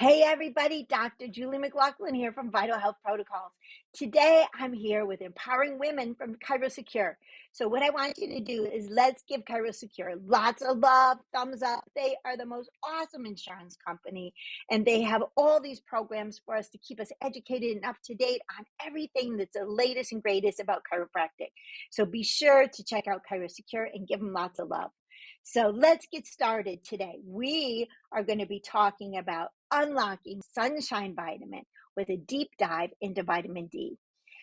Hey everybody, Dr. Julie McLaughlin here from Vital Health Protocols. Today I'm here with empowering women from ChiroSecure. So what I want you to do is let's give ChiroSecure lots of love, thumbs up. They are the most awesome insurance company and they have all these programs for us to keep us educated and up to date on everything that's the latest and greatest about chiropractic. So be sure to check out ChiroSecure and give them lots of love. So let's get started today. We are going to be talking about unlocking sunshine vitamin with a deep dive into vitamin D.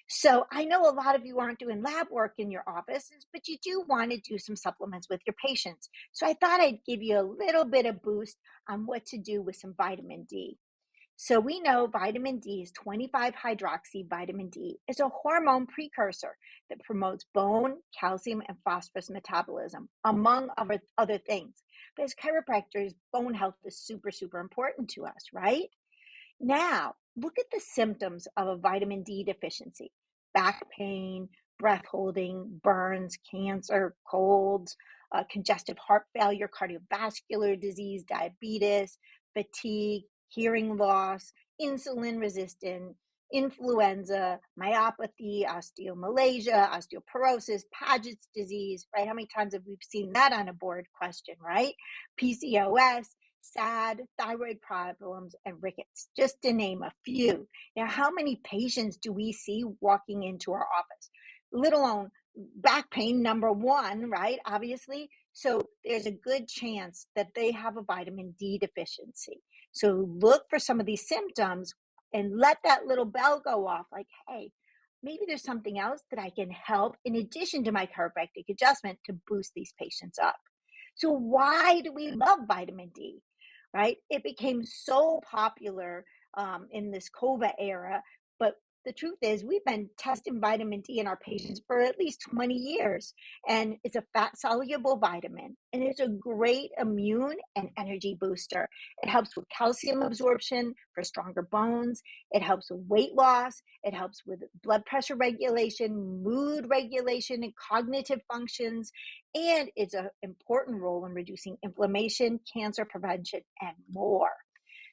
So I know a lot of you aren't doing lab work in your offices, but you do want to do some supplements with your patients. So I thought I'd give you a little bit of boost on what to do with some vitamin D. So we know vitamin D is 25-hydroxy vitamin D. It's a hormone precursor that promotes bone, calcium, and phosphorus metabolism, among other things. But as chiropractors, bone health is super, super important to us, right? Now, look at the symptoms of a vitamin D deficiency: back pain, breath holding, burns, cancer, colds, congestive heart failure, cardiovascular disease, diabetes, fatigue, hearing loss, insulin resistant, influenza, myopathy, osteomalacia, osteoporosis, Paget's disease, right? How many times have we seen that on a board question, right? PCOS, SAD, thyroid problems, and rickets, just to name a few. Now, how many patients do we see walking into our office? Let alone back pain, number one, right? Obviously. So there's a good chance that they have a vitamin D deficiency. So look for some of these symptoms and let that little bell go off like, hey, maybe there's something else that I can help in addition to my chiropractic adjustment to boost these patients up. So why do we love vitamin D? Right? It became so popular in this COVID era, but the truth is we've been testing vitamin D in our patients for at least 20 years, and it's a fat soluble vitamin, and it's a great immune and energy booster. It helps with calcium absorption for stronger bones. It helps with weight loss. It helps with blood pressure regulation, mood regulation, and cognitive functions. And it's an important role in reducing inflammation, cancer prevention, and more.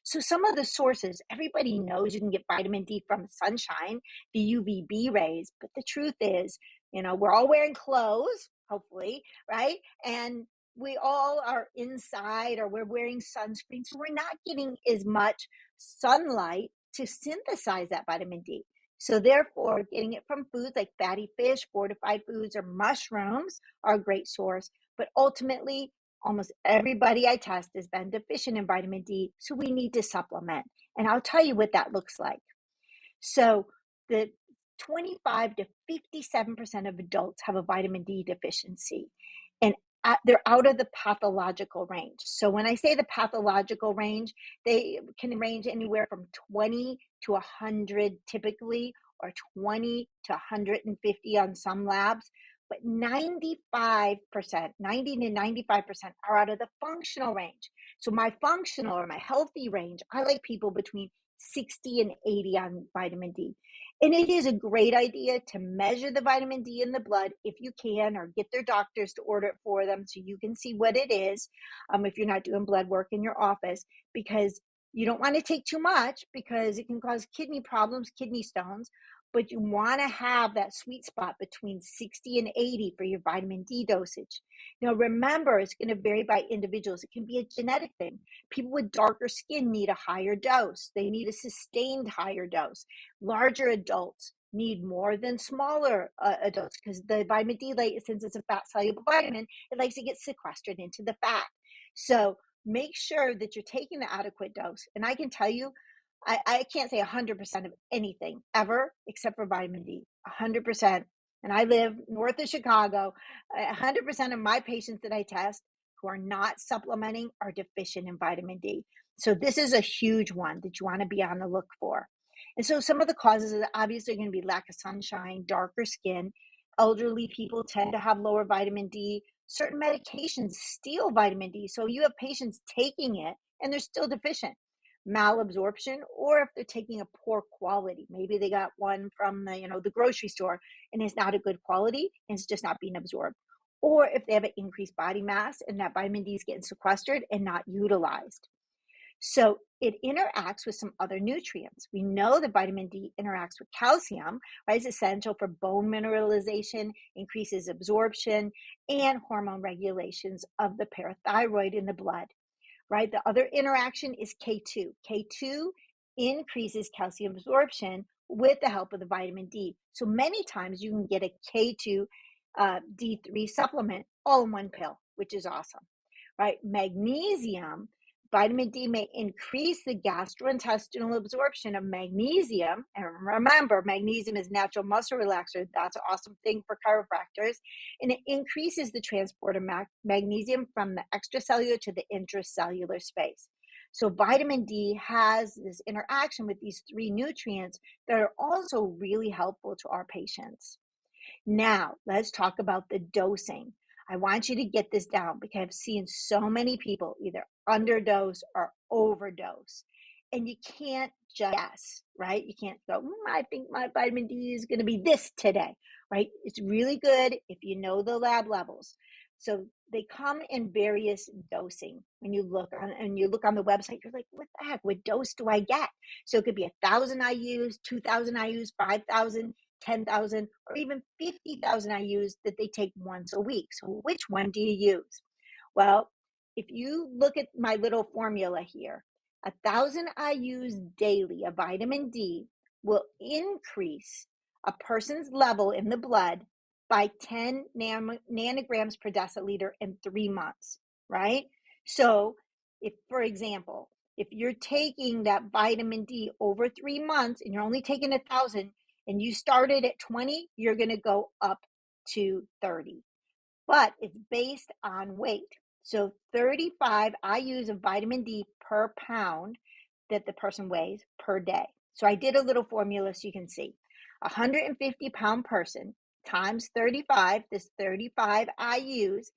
So some of the sources, everybody knows you can get vitamin D from sunshine, the UVB rays, but the truth is, we're all wearing clothes, hopefully, right? And we all are inside or we're wearing sunscreen, so we're not getting as much sunlight to synthesize that vitamin D. So therefore, getting it from foods like fatty fish, fortified foods, or mushrooms are a great source. But ultimately, almost everybody I test has been deficient in vitamin D, so we need to supplement. And I'll tell you what that looks like. So the 25 to 57% of adults have a vitamin D deficiency, and they're out of the pathological range. So when I say the pathological range, they can range anywhere from 20 to 100 typically, or 20 to 150 on some labs. But 95%, 90 to 95% are out of the functional range. So my functional or my healthy range, I like people between 60 and 80 on vitamin D. And it is a great idea to measure the vitamin D in the blood if you can, or get their doctors to order it for them so you can see what it is if you're not doing blood work in your office, because you don't want to take too much because it can cause kidney problems, kidney stones. But you want to have that sweet spot between 60 and 80 for your vitamin D dosage. Now, remember, it's going to vary by individuals. It can be a genetic thing. People with darker skin need a higher dose. They need a sustained higher dose. Larger adults need more than smaller adults, because the vitamin D, since it's a fat-soluble vitamin, it likes to get sequestered into the fat. So make sure that you're taking the adequate dose. And I can tell you, I can't say 100% of anything ever except for vitamin D, 100%. And I live north of Chicago. 100% of my patients that I test who are not supplementing are deficient in vitamin D. So this is a huge one that you want to be on the look for. And so some of the causes are obviously going to be lack of sunshine, darker skin. Elderly people tend to have lower vitamin D. Certain medications steal vitamin D. So you have patients taking it and they're still deficient. Malabsorption, or if they're taking a poor quality, maybe they got one from the grocery store and it's not a good quality and it's just not being absorbed, or if they have an increased body mass and that vitamin D is getting sequestered and not utilized. So it interacts with some other nutrients. We know that vitamin D interacts with calcium, right? It's essential for bone mineralization, increases absorption, and hormone regulations of the parathyroid in the blood, right? The other interaction is K2. K2 increases calcium absorption with the help of the vitamin D. So many times you can get a K2 D3 supplement all in one pill, which is awesome, right? Magnesium, vitamin D may increase the gastrointestinal absorption of magnesium. And remember, magnesium is natural muscle relaxer. That's an awesome thing for chiropractors. And it increases the transport of magnesium from the extracellular to the intracellular space. So vitamin D has this interaction with these three nutrients that are also really helpful to our patients. Now, let's talk about the dosing. I want you to get this down because I've seen so many people either underdose or overdose. And you can't just guess, right? You can't go, I think my vitamin D is going to be this today, right? It's really good if you know the lab levels. So they come in various dosing. When you look on the website, you're like, what the heck? What dose do I get? So it could be 1,000 IUs, 2,000 IUs, 5,000. 10,000 or even 50,000 IUs that they take once a week. So which one do you use? Well, if you look at my little formula here, 1,000 IUs daily of vitamin D will increase a person's level in the blood by 10 nanograms per deciliter in 3 months, right? So if, for example, if you're taking that vitamin D over 3 months and you're only taking 1,000, and you started at 20, you're going to go up to 30. But it's based on weight. So 35 IUs of vitamin D per pound that the person weighs per day. So I did a little formula so you can see. 150-pound person times 35, this 35 IUs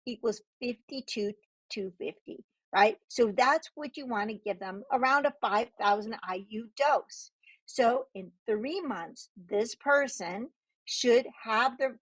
equals 52,250, right? So that's what you want to give them, around a 5,000 IU dose. So in 3 months, this person should have their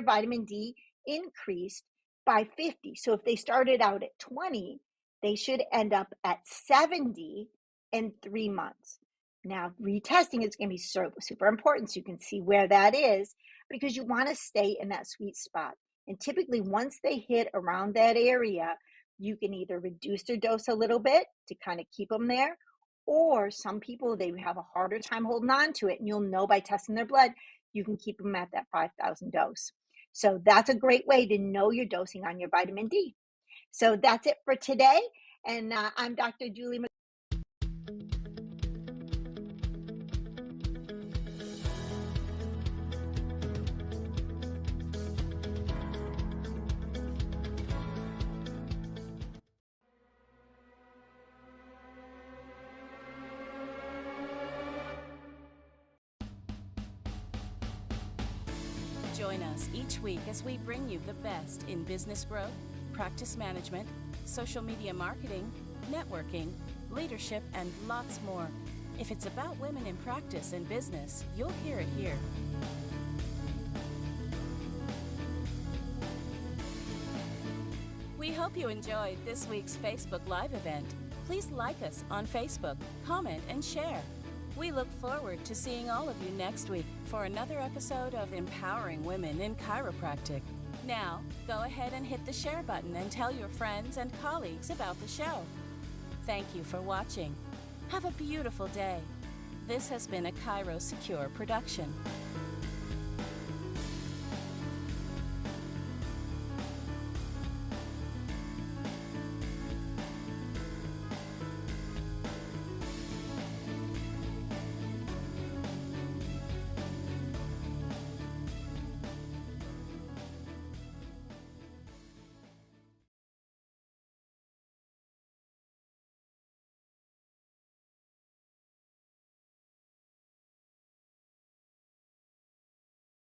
vitamin D increased by 50. So if they started out at 20, they should end up at 70 in 3 months. Now, retesting is going to be super important so you can see where that is, because you want to stay in that sweet spot. And typically, once they hit around that area, you can either reduce their dose a little bit to kind of keep them there, or some people, they have a harder time holding on to it, and you'll know by testing their blood, you can keep them at that 5,000 dose. So that's a great way to know your dosing on your vitamin D. So that's it for today. And I'm Dr. Julie McLaughlin. Join us each week as we bring you the best in business growth, practice management, social media marketing, networking, leadership, and lots more. If it's about women in practice and business, you'll hear it here. We hope you enjoyed this week's Facebook Live event. Please like us on Facebook, comment, and share. We look forward to seeing all of you next week for another episode of Empowering Women in Chiropractic. Now, go ahead and hit the share button and tell your friends and colleagues about the show. Thank you for watching. Have a beautiful day. This has been a ChiroSecure production.